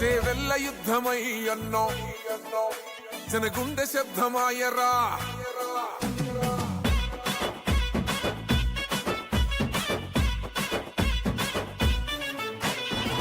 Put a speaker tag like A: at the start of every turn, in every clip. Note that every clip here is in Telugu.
A: చేవెళ్ళ యుద్ధమై అన్నో జనగుండె శబ్దమాయరా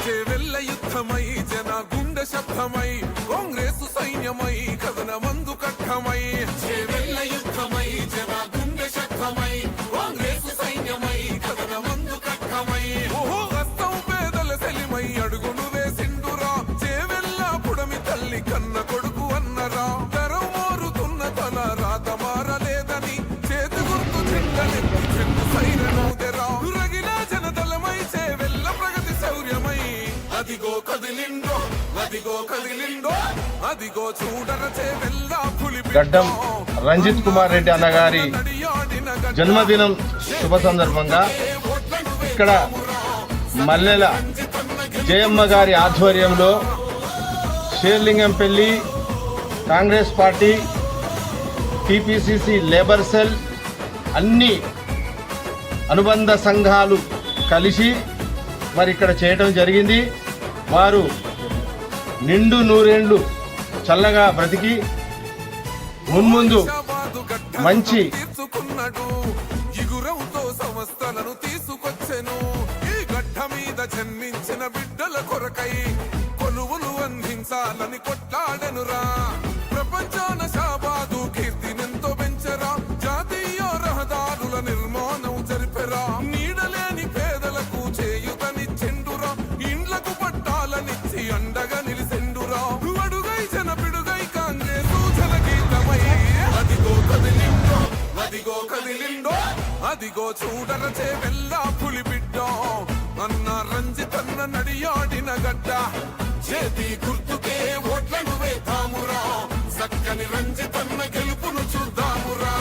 A: చేవెళ్ళ యుద్ధమై జన గుండె శబ్దమై కాంగ్రెసు సైన్యమై కథన మందు కట్టమై చేవెళ్ళ యుద్ధమై జన గుండె శబ్దమై కాంగ్రెసు సైన్యమై కథన మందు కట్టమై ఓహో హస్తం పేదల సెలిమై అడుగును వేసిండురా చేవెళ్ళ పుడమి తల్లి కన్న కొడుకు అన్నరా తరం మారుతున్న తన రాత మారలేదని చేతి గుర్తు చెండలెత్తి చెండు సైరనౌదెరా రగిలా జనదళమై చేవెళ్ళ ప్రగతి శౌర్యమై అదిగో కదిలిండో అదిగో కదిలిండో అదిగో చూడర చేవెళ్ళ
B: గడ్డం రంజిత్ కుమార్ రెడ్డి అన్నగారి జన్మదినం శుభ సందర్భంగా ఇక్కడ మల్లెల జయమ్మ గారి ఆధ్వర్యంలో Serilingampally Congress party TPCC labour cell అన్ని అనుబంధ సంఘాలు కలిసి మరి ఇక్కడ చేయటం జరిగింది. వారు నిండు నూరేండ్లు చల్లగా బ్రతికి మున్ముందు మంచి
A: సంస్థలను తీసుకొచ్చెను ఈ గడ్డ మీద జన్మించిన బిడ్డల కొరకై కొలువులు అందించాలని కొట్లాడెనురా ప్రపంచాన షాబాదు కీర్తినెంతో పెంచరా జాతీయ రహదారుల నిర్మాణం జరిపెరా నీడలేని పేదలకు చేయుతనిచ్చెండురా ఇండ్లకు పట్టాలనిచ్చి అండగా నిలిసెండురా అడుగై జన పిడుగై కాంగ్రెసు జనగీతమై అదిగో కదిలిండో అదిగో కదిలిండో అదిగో చూడర చేవెళ్ళ పులి బిడ్డ అన్న రంజితన్న నడియాడిన గడ్డ చేతి గుర్తుకే ఓట్లను వేద్దామురా చక్కని రంజితన్న గెలుపును చూద్దామురా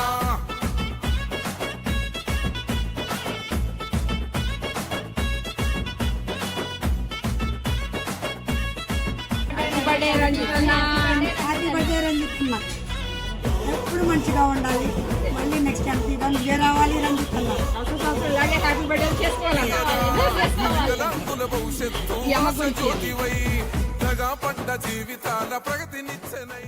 C: ఎప్పుడు మంచిగా ఉండాలి. మళ్ళీ నెక్స్ట్ ఎంపీ విజయ రావాలి.
A: భవిష్యత్తు జీవితాల ప్రగతినిచ్చనై